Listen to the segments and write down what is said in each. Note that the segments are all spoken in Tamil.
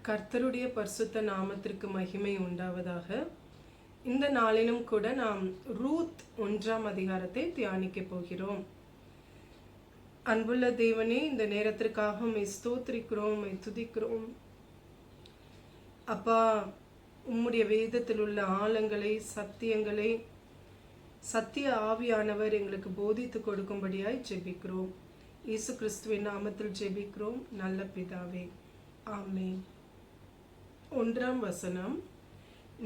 கர்த்தருடைய பரிசுத்த நாமத்திற்கு மகிமை உண்டாவதாக. இந்த நாளிலும் கூட நாம் ரூத் 1ஆம் அதிகாரத்தை தியானிக்க போகிறோம். அன்புள்ள தேவனே, இந்த நேரத்திற்காக உம்மை ஸ்தோத்திரிக்கிறோம், உம்மை துதிக்கிறோம். அப்பா, உம்முடைய வேதத்தில் உள்ள ஆழங்களை, சத்தியங்களை சத்திய ஆவியானவர் எங்களுக்கு போதித்து கொடுக்கும்படியாய் ஜெபிக்கிறோம். இயேசு கிறிஸ்துவின் நாமத்தில் ஜெபிக்கிறோம் நல்ல பிதாவே, ஆமென். 1ஆம் வசனம்.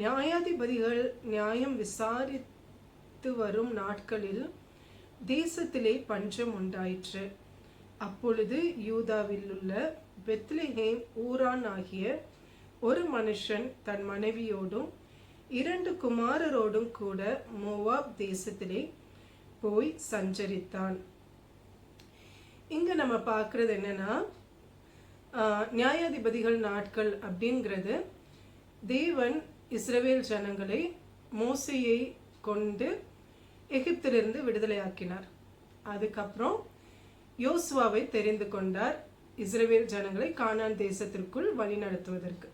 நியாயாதிபதிகள் நியாயம் விசாரித்து வரும் நாட்களில் தேசத்திலே பஞ்சம் உண்டாயிற்று. அப்பொழுது யூதாவில் உள்ள பெத்லெஹேம் ஊரான் ஆகிய ஒரு மனுஷன் தன் மனைவியோடும் 2 குமாரரோடும் கூட மோவாப் தேசத்திலே போய் சஞ்சரித்தான். இங்க நம்ம பார்க்கறது என்னன்னா, நியாயாதிபதிகள் நாட்கள் அப்படிங்கிறது தேவன் இஸ்ரவேல் ஜனங்களை மோசேயை கொண்டு எகிப்திலிருந்து விடுதலையாக்கினார். அதுக்கப்புறம் யோசுவாவை தெரிந்து கொண்டார் இஸ்ரவேல் ஜனங்களை கானான் தேசத்திற்குள் வழி நடத்துவதற்கு.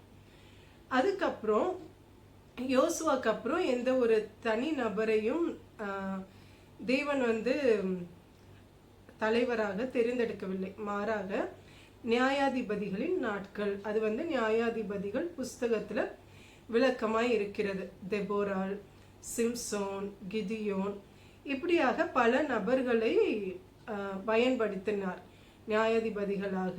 அதுக்கப்புறம் யோசுவாக்கு அப்புறம் எந்த ஒரு தனி நபரையும் தேவன் தலைவராக தெரிந்தெடுக்கவில்லை. மாறாக நியாயாதிபதிகளின் நாட்கள், அது நியாயாதிபதிகள் புஸ்தகத்துல விளக்கமாய் இருக்கிறது. தெபோராள், சிம்சோன், கிதியோன், இப்படியாக பல நபர்களை பயன்படுத்தினார் நியாயாதிபதிகளாக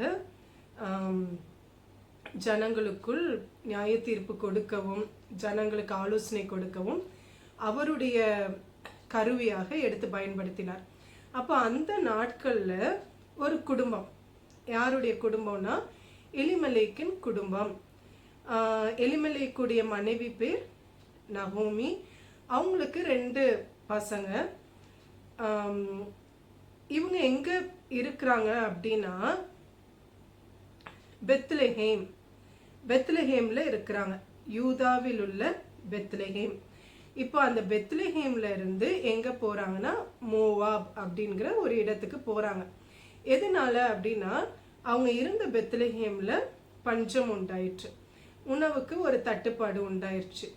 ஜனங்களுக்குள் நியாய தீர்ப்பு கொடுக்கவும், ஜனங்களுக்கு ஆலோசனை கொடுக்கவும் அவருடைய கருவியாக எடுத்து பயன்படுத்தினார். அப்போ அந்த நாட்கள்ல ஒரு குடும்பம், யாருடைய குடும்பம்னா எலிமெலேக்கின் குடும்பம். எலிமெலேக்குடைய மனைவி பேர் நகோமி. அவங்களுக்கு 2 பசங்க. இவங்க எங்க இருக்கிறாங்க அப்படின்னா பெத்லெஹேம்ல இருக்கிறாங்க. யூதாவில் உள்ள பெத்லெஹேம். இப்போ அந்த பெத்லெஹேம்ல இருந்து எங்க போறாங்கன்னா மோவாப் அப்படிங்கிற ஒரு இடத்துக்கு போறாங்க. எதனால அப்படின்னா, அவங்க இருந்த பெத்லெஹேம்ல பஞ்சம் உண்டாயிற்று, உணவுக்கு ஒரு தட்டுப்பாடு உண்டாயிருச்சு.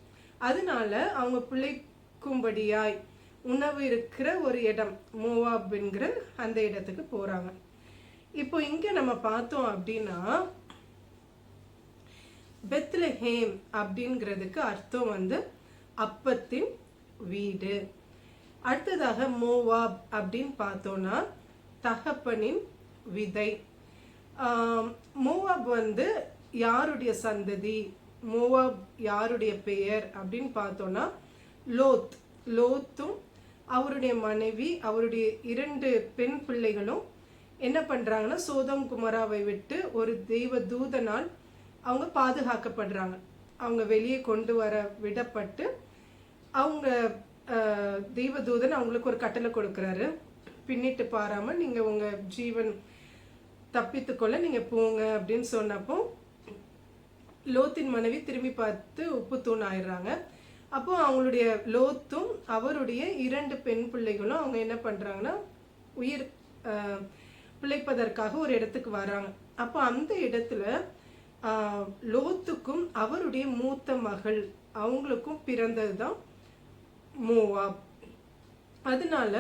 அதனால அவங்க பிழைக்கும்படியாய் உணவு இருக்கிற ஒரு இடம் மோவாப் என்கிற அந்த இடத்துக்கு போறாங்க. இப்போ இங்க நம்ம பார்த்தோம் அப்படின்னா, பெத்லெஹேம் அப்படிங்கிறதுக்கு அர்த்தம் அப்பத்தின் வீடு. அடுத்ததாக மோவாப் அப்படின்னு பார்த்தோம்னா தகப்பனின் விதை. மோவாப் யாருடைய சந்ததி, மோவாப் யாருடைய பெயர் அப்படின்னு பார்த்தோம்னா லோத்தும் அவருடைய மனைவி, அவருடைய 2 பெண் பிள்ளைகளும் என்ன பண்றாங்கன்னா, சோதோம் குமராவை விட்டு ஒரு தெய்வ தூதனால் அவங்க பாதுகாக்கப்படுறாங்க. அவங்க வெளியே கொண்டு வர விடப்பட்டு அவங்க தெய்வதூதன் அவங்களுக்கு ஒரு கட்டளை கொடுக்குறாரு. பின்னிட்டு பாராம நீங்க உங்க ஜீவன் தப்பித்துக்கொள்ள நீங்க போங்க அப்படின்னு சொன்னப்போ லோத்தின் மனைவி திரும்பி பார்த்து உப்பு தூண் ஆயிடுறாங்க. அப்போ அவங்களுடைய லோத்தும் அவருடைய 2 பெண் பிள்ளைகளும் அவங்க என்ன பண்றாங்கன்னா, உயிர் பிழைப்பதற்காக ஒரு இடத்துக்கு வராங்க. அப்போ அந்த இடத்துல லோத்துக்கும் அவருடைய மூத்த மகள் அவங்களுக்கும் பிறந்ததுதான் மோவாப். அதனால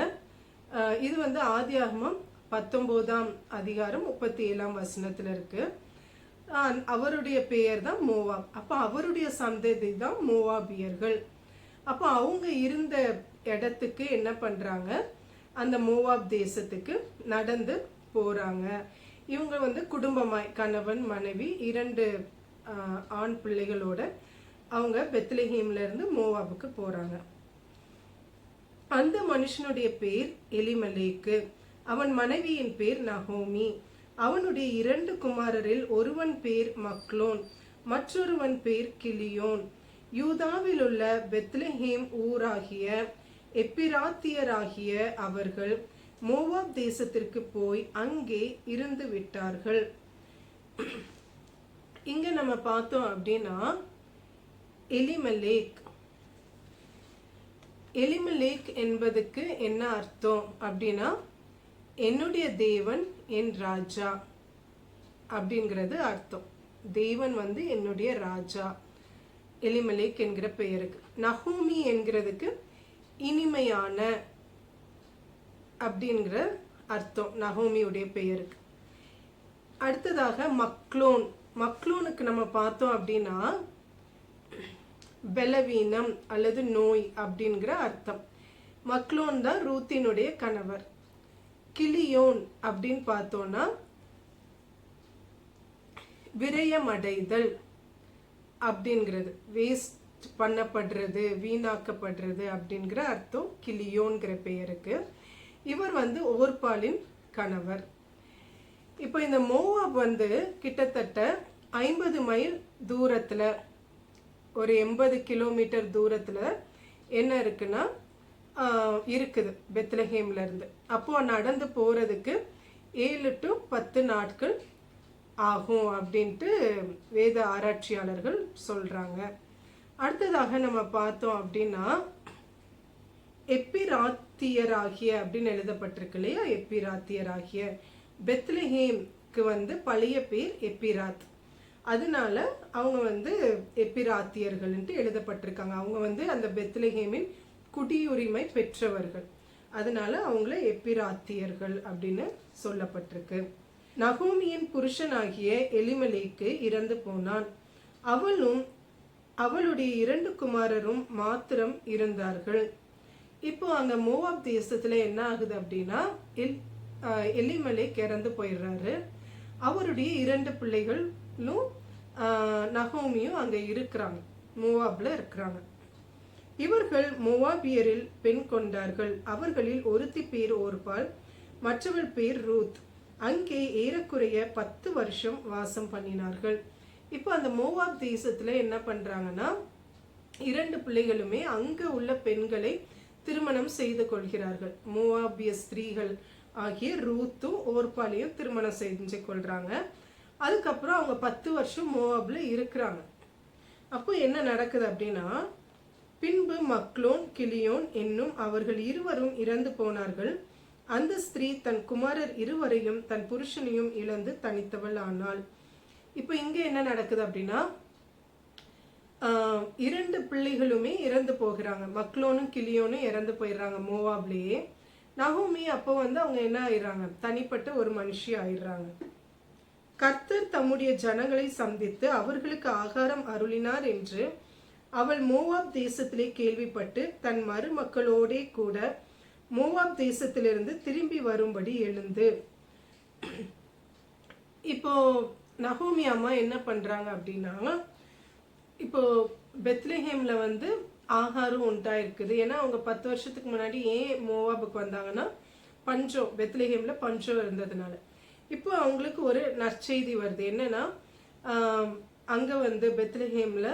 இது ஆதியாகமம் 19ஆம் அதிகாரம் 37ஆம் வசனத்துல இருக்கு. அவருடைய பெயர் தான் மோவாப். அப்ப அவருடைய சந்ததி தான் மோவாபியர்கள். அப்ப அவங்க இருந்த இடத்துக்கு என்ன பண்றாங்க, அந்த மோவாப் தேசத்துக்கு நடந்து போறாங்க. இவங்க குடும்பமாய் கணவன் மனைவி 2 ஆண் பிள்ளைகளோட அவங்க பெத்லெஹேம்ல இருந்து மோவாபுக்கு போறாங்க. அந்த மனுஷனுடைய பேர் எலிமெலேக்கு, அவன் மனைவியின் பேர் நகோமி. அவனுடைய 2 குமாரரில் ஒருவன் பேர் மக்லோன், மற்றொருவன் பேர் கிலியோன். யூதாவில் உள்ள பெத்லெஹேம் ஊராகிய எப்பிராத்தியராகிய அவர்கள் மோவாப் தேசத்திற்கு போய் அங்கே இருந்து விட்டார்கள். இங்க நம்ம பார்த்தோம் அப்படின்னா, எலிமெலேக் என்பதுக்கு என்ன அர்த்தம் அப்படின்னா, என்னுடைய தேவன் என் ராஜா அப்படிங்கிறது அர்த்தம். தேவன் வந்து என்னுடைய ராஜா. எலிமெலேக் என்கிற பெயருக்கு. நகோமி என்கிறதுக்கு இனிமையான அப்படிங்கிற அர்த்தம் நகோமியுடைய பெயருக்கு. அடுத்ததாக மக்லோன். மக்லோனுக்கு நம்ம பார்த்தோம் அப்படின்னா பலவீனம் அல்லது நோய் அப்படிங்கிற அர்த்தம். மக்லோன் தான் ரூத்தினுடைய கணவர். கிளியோன் அப்படின்னு பார்த்தோம்னா விரயமடைதல் அப்படிங்கிறது, வேஸ்ட் பண்ணப்படுறது, வீணாக்கப்படுறது அப்படிங்கிற அர்த்தம் கிளியோன்கிற பெயருக்கு. இவர் வந்து ஓர்பாலின் கணவர். இப்போ இந்த மோவாப் வந்து கிட்டத்தட்ட 50 மைல் தூரத்தில், ஒரு 80 கிலோமீட்டர் தூரத்தில் என்ன இருக்குன்னா இருக்குது பெத்லஹேம்ல இருந்து. அப்போ நடந்து போறதுக்கு 7 to 10 நாட்கள் ஆகும் அப்படின்ட்டு வேத ஆராய்ச்சியாளர்கள் சொல்றாங்க. அடுத்ததாக நம்ம பார்த்தோம் அப்படின்னா எப்பிராத்தியராகிய அப்படின்னு எழுதப்பட்டிருக்கு இல்லையா. எப்பிராத்தியராகிய பெத்லஹேம்க்கு வந்து பழைய பேர் எப்பிராத், அதனால அவங்க வந்து எப்பிராத்தியர்கள்ன்ட்டு எழுதப்பட்டிருக்காங்க. அவங்க வந்து அந்த பெத்லஹேமின் குடியுரிமை பெற்றவர்கள், அதனால அவங்கள எப்பிராத்தியர்கள் அப்படின்னு சொல்லப்பட்டிருக்கு. நகோமியின் புருஷனாகிய எலிமெலேக்கு இறந்து போனான். அவளும் அவளுடைய 2 குமாரரும் மாத்திரம் இருந்தார்கள். இப்போ அங்க மோவாப் தேசத்துல என்ன ஆகுது அப்படின்னா எலிமெலேக் இறந்து போயிடுறாரு. அவருடைய 2 பிள்ளைகளும் நகோமியும் அங்க இருக்கிறாங்க, மோவாப்ல இருக்கிறாங்க. இவர்கள் மோவாபியரில் பெண் கொண்டார்கள். அவர்களில் ஒருத்தி பேர் ஓர்பால், மற்றவள் பேர் ரூத். அங்கே ஏறக்குறைய 10 வருஷம் வாசம் பண்ணினார்கள். இப்போ அந்த மோவாப் தேசத்துல என்ன பண்றாங்கன்னா 2 பிள்ளைகளுமே அங்க உள்ள பெண்களை திருமணம் செய்து கொள்கிறார்கள். மோவாபிய ஸ்திரீகள் ஆகிய ரூத்தும் ஓர்பாலையும் திருமணம் செஞ்சு கொள்றாங்க. அதுக்கப்புறம் அவங்க 10 வருஷம் மோவாப்ல இருக்கிறாங்க. அப்போ என்ன நடக்குது அப்படின்னா, பின்பு மக்லோன் கிளியோன் என்னும் அவர்கள் இருவரும் இறந்து போனார்கள். அந்த ஸ்திரீ தன் குமாரர் இருவரையும் தன் புருஷனையும் இழந்து தனித்தவள் ஆனாள். இப்போ இங்க என்ன நடக்குது அப்படின்னா 2 பிள்ளைகளுமே இறந்து போகிறாங்க. மக்லோனும் கிளியோனும் இறந்து போயிடுறாங்க மோவாப்லேயே. நகோமி அப்போ வந்து அவங்க என்ன ஆயிடுறாங்க, தனிப்பட்ட ஒரு மனுஷி ஆயிடுறாங்க. கர்த்தர் தம்முடைய ஜனங்களை சந்தித்து அவர்களுக்கு ஆகாரம் அருளினார் என்று அவள் மோவாப் தேசத்திலே கேள்விப்பட்டு தன் மருமக்களோடே கூட மோவாப் தேசத்திலிருந்து திரும்பி வரும்படி எழுந்து. இப்போ நகோமி அம்மா என்ன பண்றாங்க அப்படின்னா, இப்போ பெத்லஹேம்ல வந்து ஆகாரம் உண்டாயிருக்குது. ஏன்னா அவங்க 10 வருஷத்துக்கு முன்னாடி ஏன் மோவாபுக்கு வந்தாங்கன்னா பஞ்சம், பெத்லஹேம்ல பஞ்சம் இருந்ததுனால. இப்போ அவங்களுக்கு ஒரு நற்செய்தி வருது. என்னன்னா அங்க வந்து பெத்லஹேம்ல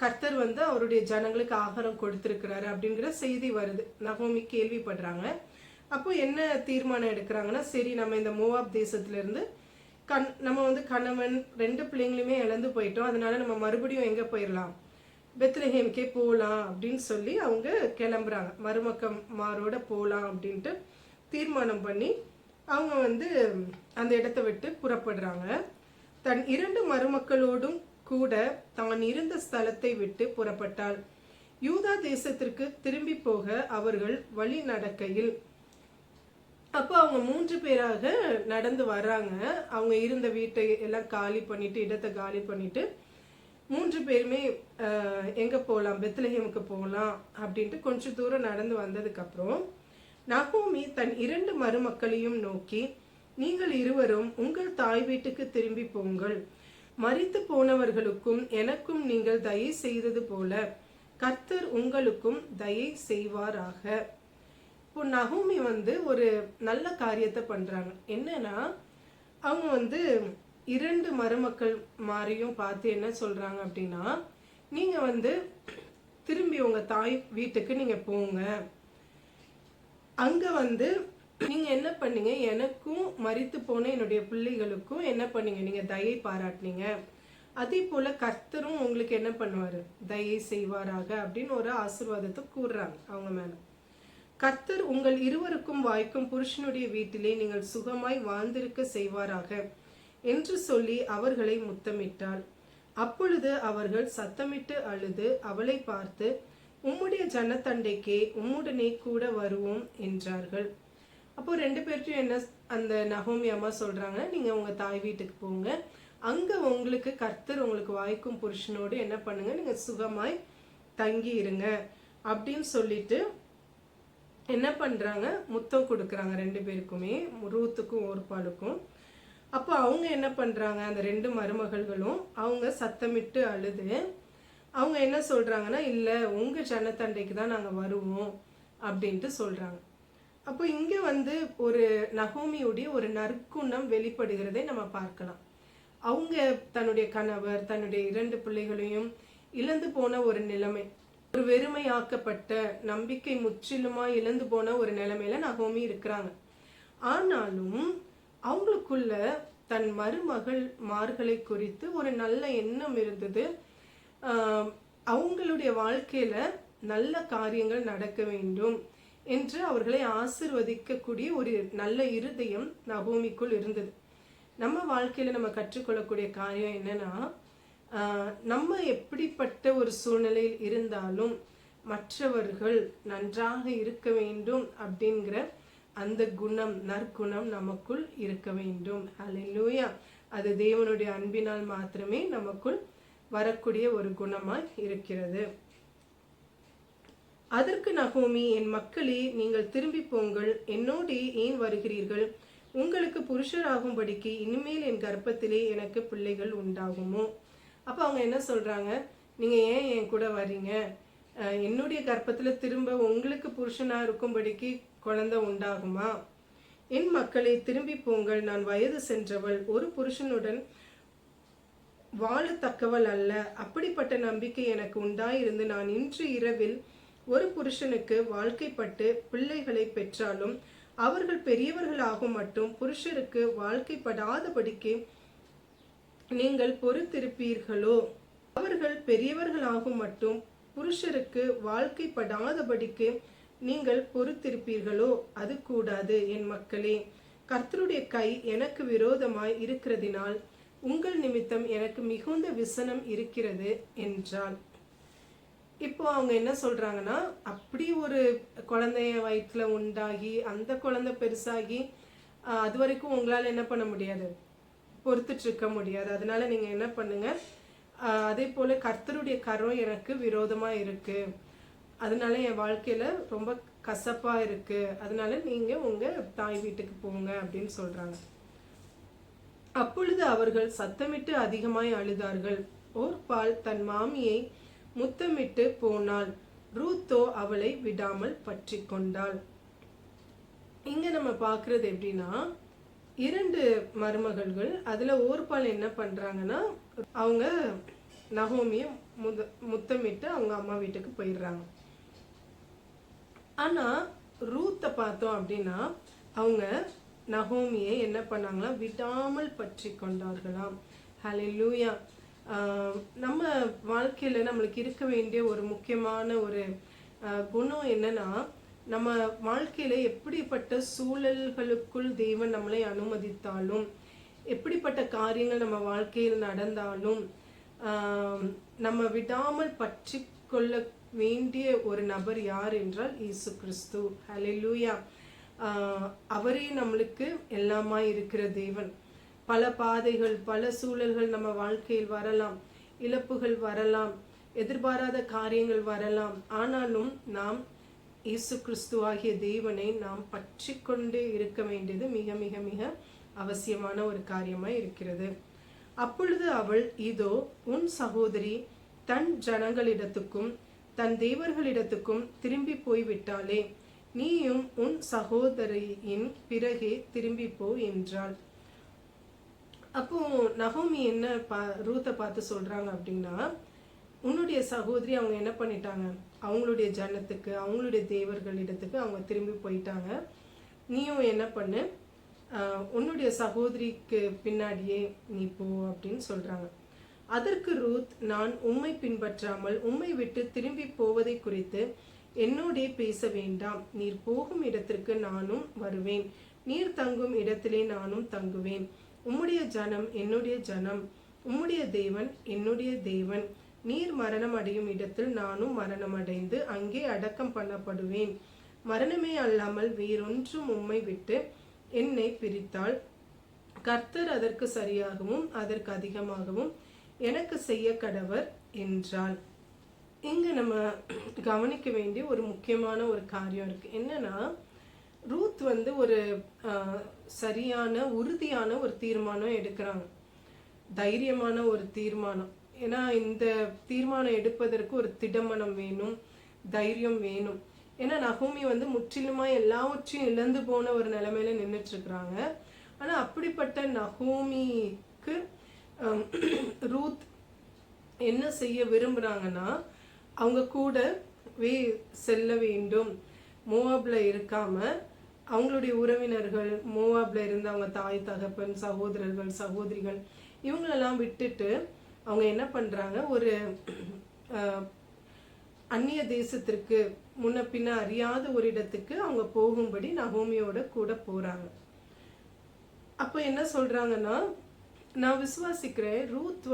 கர்த்தர் வந்து அவருடைய ஜனங்களுக்கு ஆகாரம் கொடுத்திருக்கிறாரு அப்படிங்கிற செய்தி வருது. நகோமி கேள்விப்படுறாங்க. அப்போ என்ன தீர்மானம் எடுக்கிறாங்கன்னா, சரி நம்ம இந்த மோவாப் தேசத்துல இருந்து நம்ம வந்து கணவன் 2 பிள்ளைங்களுமே இழந்து போயிட்டோம், அதனால நம்ம மறுபடியும் எங்க போயிடலாம், பெத்லஹேம்கே போகலாம் அப்படின்னு சொல்லி அவங்க கிளம்புறாங்க. மருமக்கமாரோட போகலாம் அப்படின்ட்டு தீர்மானம் பண்ணி அவங்க வந்து அந்த இடத்த விட்டு புறப்படுறாங்க. தன் 2 மருமக்களோடும் கூட தான் இருந்த ஸ்தலத்தை விட்டு புறப்பட்டாள். யூதா தேசத்திற்கு திரும்பி போக அவர்கள் வழி நடக்கையில், அப்போ அவங்க 3 பேராக நடந்து வர்றாங்க. அவங்க இருந்த வீட்டை எல்லாம் காலி பண்ணிட்டு, இடத்தை காலி பண்ணிட்டு 3 பேருமே எங்க போகலாம், பெத்லஹேமுக்கு போகலாம் அப்படின்ட்டு கொஞ்சம் தூரம் நடந்து வந்ததுக்கு அப்புறம் நகோமி தன் 2 மருமக்களையும் நோக்கி, நீங்கள் இருவரும் உங்கள் தாய் வீட்டுக்கு திரும்பி போங்கள். மரித்து போனவர்களுக்கும் எனக்கும் நீங்கள் தயை செய்தது போல கர்த்தர் உங்களுக்கும் தயை செய்வாராக. இப்போ நகோமி வந்து ஒரு நல்ல காரியத்தை பண்றாங்க. என்னன்னா அவங்க வந்து 2 மருமக்கள் மாறியும் பார்த்து என்ன சொல்றாங்க அப்படின்னா, நீங்க வந்து திரும்பி உங்க தாய் வீட்டுக்கு நீங்க போங்க. அங்க வந்து நீங்க என்ன பண்ணீங்க, எனக்கும் மரித்து போன என்னுடைய பிள்ளைகளுக்கும் என்ன பண்ணீங்க, நீங்க தயை பாராட்டினீங்க. அதே போல கர்த்தரும் உங்களுக்கு என்ன பண்ணுவாரு, தயை செய்வாராக அப்படின்னு ஒரு ஆசீர்வாதத்தை கூறுறாங்க அவங்க மேல. கர்த்தர் உங்கள் இருவருக்கும் வாய்க்கும் புருஷனுடைய வீட்டிலே நீங்கள் சுகமாய் வாழ்ந்திருக்க செய்வாராக. என்று சொல்லி அவர்களை முத்தமிட்டாள். அப்பொழுது அவர்கள் சத்தமிட்டு அழுது அவளை பார்த்து, உம்முடைய ஜனத்தண்டைக்கே உம்முடனே கூட வருவோம் என்றார்கள். அப்போ 2 பேர்ட்டும் என்ன அந்த நகோமி அம்மா சொல்றாங்க, நீங்க உங்க தாய் வீட்டுக்கு போங்க, அங்க உங்களுக்கு கர்த்தர் உங்களுக்கு வாய்க்கும் புருஷனோடு என்ன பண்ணுங்க, நீங்க சுகமாய் தங்கி இருங்க அப்படின்னு சொல்லிட்டு என்ன பண்றாங்க, முத்தம் கொடுக்குறாங்க 2 பேருக்குமே, ரூத்துக்கும் ஓர்பாலுக்கும். அப்போ அவங்க என்ன பண்றாங்க, அந்த 2 மருமகள்களும் அவங்க சத்தமிட்டு அழுது அவங்க என்ன சொல்றாங்கன்னா, இல்ல உங்க ஜனத்தண்டைக்கு தான் நாங்க வருவோம் அப்படின்ட்டு சொல்றாங்க. அப்போ இங்க ஒரு நகோமியுடைய ஒரு நற்குணம் வெளிப்படுகிறதை நம்ம பார்க்கலாம். அவங்க தன்னுடைய கணவர் தன்னுடைய 2 பிள்ளைகளையும் இழந்து போன ஒரு நிலைமை, ஒரு வெறுமையாக்கப்பட்ட நம்பிக்கை முற்றிலுமா இழந்து போன ஒரு நிலைமையில நகோமி இருக்கிறாங்க. ஆனாலும் அவங்களுக்குள்ள தன் மருமகள் மார்களை குறித்து ஒரு நல்ல எண்ணம் இருந்தது. அவங்களுடைய வாழ்க்கையில நல்ல காரியங்கள் நடக்க வேண்டும் என்று அவர்களை ஆசிர்வதிக்கக்கூடிய ஒரு நல்ல இருதயம் நகோமிக்குள் இருந்தது. நம்ம வாழ்க்கையில நம்ம கற்றுக்கொள்ளக்கூடிய காரியம் என்னன்னா, நம்ம எப்படிப்பட்ட ஒரு சூழ்நிலையில் இருந்தாலும் மற்றவர்கள் நன்றாக இருக்க வேண்டும் அப்படிங்கிற அந்த குணம், நற்குணம் நமக்குள் இருக்க வேண்டும். ஹல்லேலூயா. அது தேவனுடைய அன்பினால் மாத்திரமே நமக்குள் வரக்கூடிய ஒரு குணமாய் இருக்கிறது. அதற்கு நகோமி, என் மக்களே, நீங்கள் திரும்பி போங்கள், என்னோடு ஏன் வருகிறீர்கள்? உங்களுக்கு புருஷராகும்படிக்கு இனிமேல் என் கர்ப்பத்திலே எனக்கு பிள்ளைகள் உண்டாகுமோ? அப்ப அவங்க என்ன சொல்றாங்க, நீங்க ஏன் என் கூட வர்றீங்க? என்னுடைய கர்ப்பத்துல திரும்ப உங்களுக்கு புருஷனா இருக்கும்படிக்கு குழந்தை உண்டாகுமா? என் மக்களை திரும்பி போங்கள், நான் வயது சென்றவள், ஒரு புருஷனுடன் வாழத்தக்கவள் அல்ல. அப்படிப்பட்ட நம்பிக்கை எனக்கு உண்டாயிருந்து நான் இன்று இரவில் ஒரு புருஷனுக்கு வாழ்க்கைப்பட்டு பிள்ளைகளை பெற்றாலும் அவர்கள் பெரியவர்களாகும் மட்டும் புருஷருக்கு வாழ்க்கைப்படாதபடிக்கு நீங்கள் பொறுத்திருப்பீர்களோ? அவர்கள் பெரியவர்களாகும் மட்டும் புருஷருக்கு வாழ்க்கைப்படாதபடிக்கு நீங்கள் பொறுத்திருப்பீர்களோ? அது கூடாது. என் மக்களே, கர்த்தருடைய கை எனக்கு விரோதமாய் இருக்கிறதினால் உங்கள் நிமித்தம் எனக்கு மிகுந்த விசனம் இருக்கிறது என்றாள். இப்போ அவங்க என்ன சொல்றாங்கன்னா, அப்படி ஒரு குழந்தைய வயிற்றுல உண்டாகி அந்த குழந்தை பெருசாகி அது வரைக்கும் உங்களால என்ன பண்ண முடியாது, பொறுத்துட்டு இருக்க முடியாது. அதனால நீங்க என்ன பண்ணுங்க, அதே போல கர்த்தருடைய கரம் எனக்கு விரோதமா இருக்கு, அதனால என் வாழ்க்கையில ரொம்ப கசப்பா இருக்கு, அதனால நீங்க உங்க தாய் வீட்டுக்கு போங்க அப்படின்னு சொல்றாங்க. அப்பொழுது அவர்கள் சத்தமிட்டு அதிகமாய் அழுதார்கள். ஓர்பால் தன் மாமியை முத்தமிட்டு போனாள், ரூத்தோ அவளை விடாமல் பற்றி கொண்டாள். இங்க நம்ம பாக்குறது எப்படின்னா, 2 மருமகள்கள், அதுல ஓர்பால் என்ன பண்றாங்கன்னா, அவங்க நகோமியை முத்தமிட்டு அவங்க அம்மா வீட்டுக்கு போயிடுறாங்க. ஆனா ரூத்தை பார்த்தோம் அப்படின்னா, அவங்க நகோமியை என்ன பண்ணாங்களா, விடாமல் பற்றி கொண்டார்களாம். ஹல்லேலூயா. நம்ம வாழ்க்கையில நம்மளுக்கு இருக்க வேண்டிய ஒரு முக்கியமான ஒரு குணம் என்னன்னா, நம்ம வாழ்க்கையில எப்படிப்பட்ட சூழல்களுக்குள் தேவன் நம்மளை அனுமதித்தாலும், எப்படிப்பட்ட காரியங்கள் நம்ம வாழ்க்கையில் நடந்தாலும் நம்ம விடாமல் பற்றி கொள்ள வேண்டிய ஒரு நபர் யார் என்றால் இயேசு கிறிஸ்து. ஹல்லேலூயா. அவரே நம்மளுக்கு எல்லாமா இருக்கிற தேவன். பல பாதைகள், பல சூழல்கள் நம்ம வாழ்க்கையில் வரலாம், இழப்புகள் வரலாம், எதிர்பாராத காரியங்கள் வரலாம். ஆனாலும் நாம் இயேசு கிறிஸ்துவாகிய தேவனை நாம் பற்றி கொண்டு இருக்க வேண்டியது மிக மிக மிக அவசியமான ஒரு காரியமாய் இருக்கிறது. அப்பொழுது அவள், இதோ உன் சகோதரி தன் ஜனங்களிடத்துக்கும் தன் தேவர்களிடத்துக்கும் திரும்பி போய்விட்டாளே, நீயும் உன் சகோதரியின் பிறகே திரும்பி போ என்றாள். அப்போ நகோமி என்ன ரூத்தை பார்த்து சொல்றாங்க அப்படின்னா, உன்னுடைய சகோதரி அவங்க என்ன பண்ணிட்டாங்க, அவங்களுடைய ஜனத்துக்கு அவங்களுடைய தேவர்களிடத்துக்கு அவங்க திரும்பி போயிட்டாங்க, நீயும் என்ன பண்ணு, உன்னுடைய சகோதரிக்கு பின்னாடியே நீ போ அப்படின்னு சொல்றாங்க. அதற்கு ரூத், நான் உம்மை பின்பற்றாமல் உம்மை விட்டு திரும்பி போவதை குறித்து என்னோடே பேச வேண்டாம், நீர் போகும் இடத்திற்கு நானும் வருவேன், நீர் தங்கும் இடத்திலே நானும் தங்குவேன், உம்முடைய ஜனம் என்னுடைய ஜனம், உம்முடைய தேவன் என்னுடைய தேவன். நீர் மரணம் அடையும் இடத்தில் நானும் மரணம் அடைந்து அங்கே அடக்கம் பண்ணப்படுவேன். மரணமே அல்லாமல் வேறொன்றும் உம்மை விட்டு என்னை பிரித்தால் கர்த்தர் அதற்கு சரியாகவும் அதற்கு அதிகமாகவும் எனக்கு செய்ய கடவர் என்றாள். இங்க நம்ம கவனிக்க வேண்டிய ஒரு முக்கியமான ஒரு காரியம் இருக்கு. என்னன்னா, ரூத் ஒரு சரியான உறுதியான ஒரு தீர்மானம் எடுக்கிறாங்க, தைரியமான ஒரு தீர்மானம். ஏன்னா இந்த தீர்மானம் எடுப்பதற்கு ஒரு திடமனம் வேணும், தைரியம் வேணும். ஏன்னா நகோமி முற்றிலுமா எல்லாவற்றையும் இழந்து போன ஒரு நிலைமையில நின்றுட்டு இருக்கிறாங்க. ஆனா அப்படிப்பட்ட நகோமிக்கு ரூத் என்ன செய்ய விரும்புறாங்கன்னா, அவங்க கூட செல்ல வேண்டும். மோவாப்ல இருக்காம அவங்களுடைய உறவினர்கள், மோவாப்ல இருந்து அவங்க தாய் தகப்பன், சகோதரர்கள், சகோதரிகள் இவங்களெல்லாம் விட்டுட்டு அவங்க என்ன பண்றாங்க, ஒரு அந்நிய தேசத்திற்கு, முன்ன பின்ன அறியாத ஒரு இடத்துக்கு அவங்க போகும்படி நகோமியோட கூட போறாங்க. அப்ப என்ன சொல்றாங்கன்னா, நான் விசுவாசிக்கிறேன் ரூத்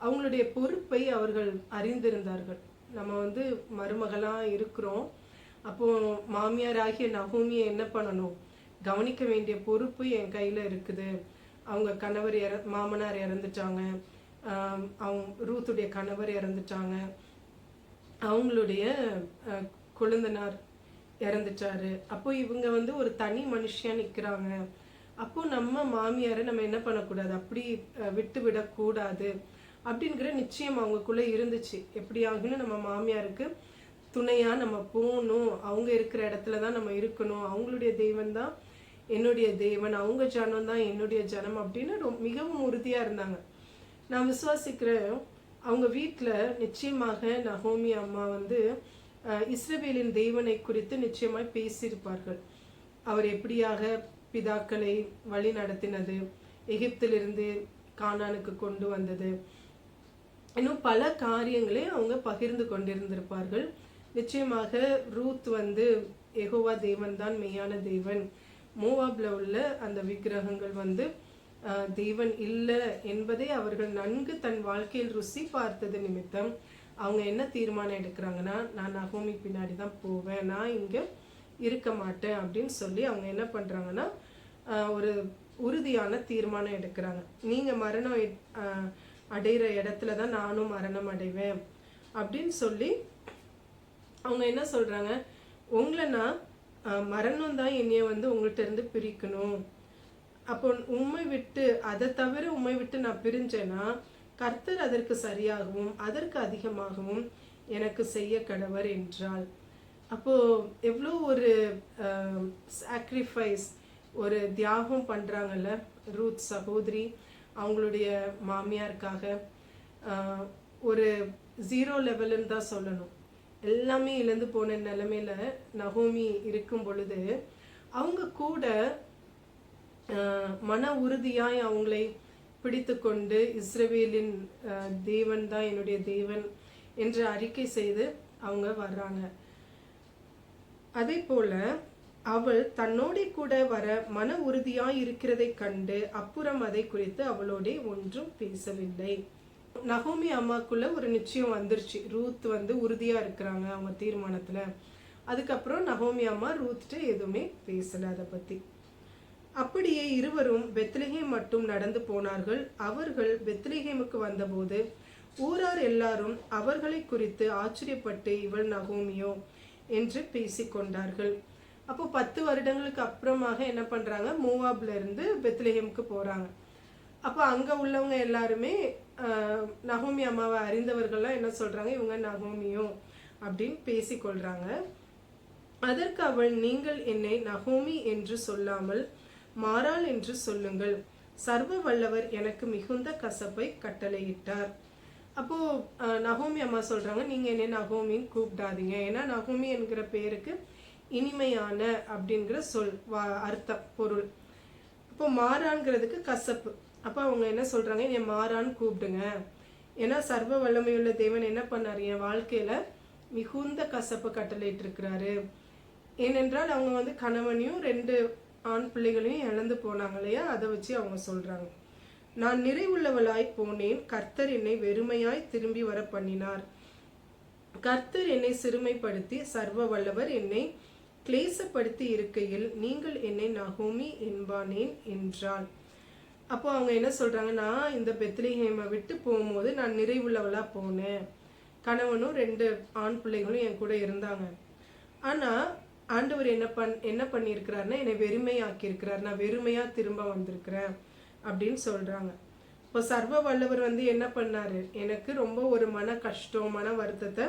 அவங்களுடைய பொறுப்பை அவர்கள் அறிந்திருந்தார்கள். நம்ம மருமகளா இருக்கிறோம், அப்போ மாமியாராகிய நகோமியை என்ன பண்ணணும், கவனிக்க வேண்டிய பொறுப்பு என் கையில இருக்குது. அவங்க கணவர் மாமனார் இறந்துட்டாங்க, அவங்க ரூத்துடைய கணவர் இறந்துட்டாங்க, அவங்களுடைய கொழுந்தனார் இறந்துட்டாரு. அப்போ இவங்க ஒரு தனி மனுஷியா நிக்கிறாங்க. அப்போ நம்ம மாமியாரை நம்ம என்ன பண்ணக்கூடாது, அப்படி விட்டு விடக்கூடாது அப்படிங்கிற நிச்சயம் அவங்களுக்குள்ள இருந்துச்சு. எப்படி ஆகுன்னு நம்ம மாமியாருக்கு துணையா நம்ம போகணும், அவங்க இருக்கிற இடத்துலதான் நம்ம இருக்கணும், அவங்களுடைய தெய்வம் தான் என்னுடைய தேவன், அவங்க ஜனம் தான் என்னுடைய ஜனம் அப்படின்னு மிகவும் உறுதியா இருந்தாங்க. நான் விசுவாசிக்கிறேன் அவங்க வீட்டுல நிச்சயமாக நகோமி அம்மா இஸ்ரவேலின் தேவனை குறித்து நிச்சயமாய் பேசியிருப்பார்கள். அவர் எப்படியாக பிதாக்களை வழி நடத்தினது, எகிப்திலிருந்து கானானுக்கு கொண்டு வந்தது, இன்னும் பல காரியங்களை அவங்க பகிர்ந்து கொண்டிருந்திருப்பார்கள். நிச்சயமாக ரூத் யெகோவா தேவன் தான் மெய்யான தேவன், மோவாப்ல உள்ள அந்த விக்கிரகங்கள் தேவன் இல்லை என்பதை அவர்கள் நன்கு தன் வாழ்க்கையில் ருசி பார்த்தது நிமித்தம் அவங்க என்ன தீர்மானம் எடுக்கிறாங்கன்னா, நான் நகோமி பின்னாடி தான் போவேன், நான் இங்க இருக்க மாட்டேன் அப்படின்னு சொல்லி அவங்க என்ன பண்றாங்கன்னா, ஒரு உறுதியான தீர்மானம் எடுக்கிறாங்க. நீங்க மரணம் அடைகிற இடத்துல தான் நானும் மரணம் அடைவேன் அப்படின்னு சொல்லி அவங்க என்ன சொல்றாங்க, உங்களை நான் மரணம் தான் என்னைய உங்கள்கிட்ட இருந்து பிரிக்கணும். அப்போ உண்மை விட்டு, அதை தவிர உண்மை விட்டு நான் பிரிஞ்சேன்னா கர்த்தர் அதற்கு சரியாகவும் அதற்கு அதிகமாகவும் எனக்கு செய்ய கடவர் என்றாள். அப்போ எவ்வளோ ஒரு சாக்ரிஃபைஸ், ஒரு தியாகம் பண்றாங்கல்ல ரூத் சகோதரி அவங்களுடைய மாமியாருக்காக. ஒரு 0 லெவல்னு தான் சொல்லணும். எல்லாமே இழந்து போன நிலைமையில நகோமி இருக்கும் பொழுது அவங்க கூட மன உறுதியாய் அவங்களை பிடித்து கொண்டு இஸ்ரவேலின் தேவன் தான் என்னுடைய தேவன் என்று அறிக்கை செய்து அவங்க வர்றாங்க. அதே போல அவள் தன்னோட கூட வர மன உறுதியாய் இருக்கிறதை கண்டு அப்புறம் அதை குறித்து அவளோட ஒன்றும் பேசவில்லை. நகோமி அம்மாக்குள்ள ஒரு நிச்சயம் வந்துருச்சு, ரூத் உறுதியா இருக்கிறாங்க அவங்க தீர்மானத்துல. அதுக்கப்புறம் நகோமி அம்மா ரூத்கிட்ட எதுவுமே பேசல அதை பத்தி. அப்படியே இருவரும் பெத்லெகேம் மட்டும் நடந்து போனார்கள். அவர்கள் பெத்லெகேமுக்கு வந்தபோது ஊரார் எல்லாரும் அவர்களை குறித்து ஆச்சரியப்பட்டு, இவள் நகோமியோ என்று பேசிக்கொண்டார்கள். அப்போ 10 வருடங்களுக்கு அப்புறமாக என்ன பண்றாங்க, மோவாப்ல இருந்து பெத்லெகேமுக்கு போறாங்க. அப்போ அங்க உள்ளவங்க எல்லாருமே நகோமி அம்மாவை அறிந்தவர்கள்லாம் என்ன சொல்றாங்க, இவங்க நகோமியோ அப்படின்னு பேசிக்கொள்றாங்க. அதற்கு அவள், நீங்கள் என்னை நகோமி என்று சொல்லாமல் மாறாள் என்று சொல்லுங்கள், சர்வ வல்லவர் எனக்கு மிகுந்த கசப்பை கட்டளையிட்டார். அப்போ நகோமி அம்மா சொல்றாங்க, நீங்க என்ன நகோமின்னு கூப்பிடாதீங்க, ஏன்னா நகோமி என்கிற பேருக்கு இனிமையான அப்படிங்கிற சொல் அர்த்தம் பொருள். அப்போ மாறான்ங்கிறதுக்கு கசப்பு. அப்போ அவங்க என்ன சொல்றாங்க, என் மாறான்னு கூப்பிடுங்க, ஏன்னா சர்வ வல்லமையுள்ள தேவன் என்ன பண்ணாரு, என் வாழ்க்கையில மிகுந்த கசப்பு கட்டளையிட்டு இருக்கிறாரு. ஏனென்றால் அவங்க கணவனையும் 2 ஆண் பிள்ளைகளையும் இழந்து போனாங்க இல்லையா, அதை வச்சு அவங்க சொல்றாங்க. நான் நிறைவுள்ளவளாய் போனேன், கர்த்தர் என்னை வெறுமையாய் திரும்பி வர பண்ணினார். கர்த்தர் என்னை சிறுமைப்படுத்தி சர்வ வல்லவர் என்னை கிளேசப்படுத்தி இருக்கையில் நீங்கள் என்னை நகோமி என்பானேன் என்றாள். அப்போ அவங்க என்ன சொல்றாங்க, நான் இந்த பெத்லெஹேமை விட்டு போகும்போது நான் நிறைவுள்ளவளா போனேன், கணவனும் 2 ஆண் பிள்ளைகளும் என் கூட இருந்தாங்க. ஆனா ஆண்டவர் என்ன பண்ணியிருக்கிறாருன்னா என்னை வெறுமையாக்கி இருக்கிறார், நான் வெறுமையா திரும்ப வந்திருக்கிறேன் அப்படின்னு சொல்றாங்க. இப்போ சர்வ வல்லவர் என்ன பண்ணாரு, எனக்கு ரொம்ப ஒரு மன கஷ்டம் மன வருத்தத்தை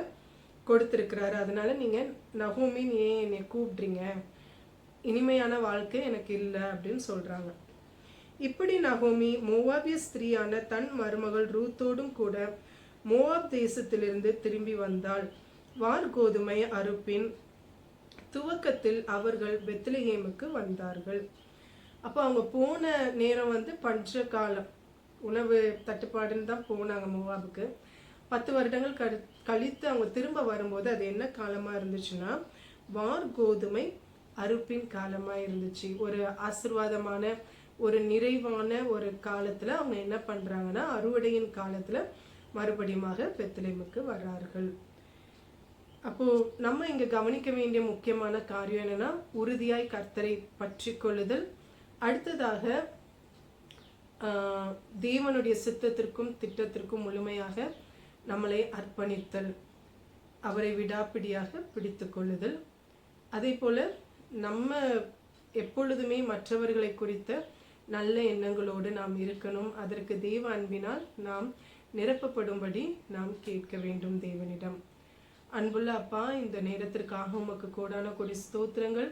கொடுத்திருக்கிறாரு. அதனால நீங்க நகோமின்னு ஏன் என்னை கூப்பிடுறீங்க, இனிமையான வாழ்க்கை எனக்கு இல்லை அப்படின்னு சொல்றாங்க. இப்படி நகோமி மோவாபிய ஸ்திரீயான தன் மருமகள் ரூத்தோடும் கூட மோவாப் தேசத்திலிருந்து திரும்பி வந்தாள். வார் கோதுமை அறுப்பின் துவக்கத்தில் அவர்கள் பெத்லெஹேமுக்கு வந்தார்கள். அப்போ அவங்க போன நேரம் பஞ்ச காலம், உணவு தட்டுப்பாடுன்னு தான் போனாங்க மோவாபுக்கு. 10 வருடங்கள் கழித்து அவங்க திரும்ப வரும்போது அது என்ன காலமா இருந்துச்சுன்னா வார் கோதுமை அறுப்பின் காலமா இருந்துச்சு. ஒரு ஆசீர்வாதமான ஒரு நிறைவான ஒரு காலத்துல அவங்க என்ன பண்றாங்கன்னா அறுவடையின் காலத்துல மறுபடியுமாக பெத்லெஹேமுக்கு வர்றார்கள். அப்போ நம்ம இங்க கவனிக்க வேண்டிய முக்கியமான காரியம் என்னன்னா உறுதியாய் கர்த்தரை பற்றி கொள்ளுதல், அடுத்ததாக தேவனுடைய சித்தத்திற்கும் திட்டத்திற்கும் முழுமையாக நம்மளை அர்ப்பணித்தல், அவரை விடாப்பிடியாக பிடித்து கொள்ளுதல். அதே போல நம்ம எப்பொழுதுமே மற்றவர்களை குறித்த நல்ல எண்ணங்களோடு நாம் இருக்கணும். அதற்கு தேவ அன்பினால் நாம் நிரப்பப்படும்படி நாம் கேட்க வேண்டும் தேவனிடம். அன்புள்ள அப்பா, இந்த நேரத்திற்காக உமக்கு கோடான கொடி ஸ்தோத்திரங்கள்.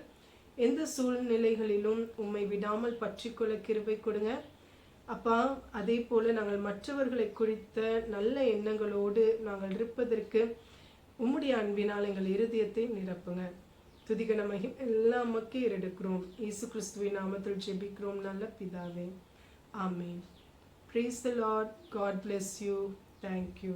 எந்த சூழ்நிலைகளிலும் உம்மை விடாமல் பற்றிக்கொள்ள கிருபை கொடுங்க அப்பா. அதே போல நாங்கள் மற்றவர்களை குறித்த நல்ல எண்ணங்களோடு நாங்கள் இருப்பதற்கு உம்முடைய அன்பினால் எங்கள் இருதயத்தை நிரப்புங்க. துதிகன மகிமை எல்லாம் உமக்கே ஏறெடுக்கிறோம். இயேசு கிறிஸ்துவின் நாமத்தில் ஜெபிக்கிறோம் நல்ல பிதாவே, ஆமென். Praise the Lord. God bless you. Thank you.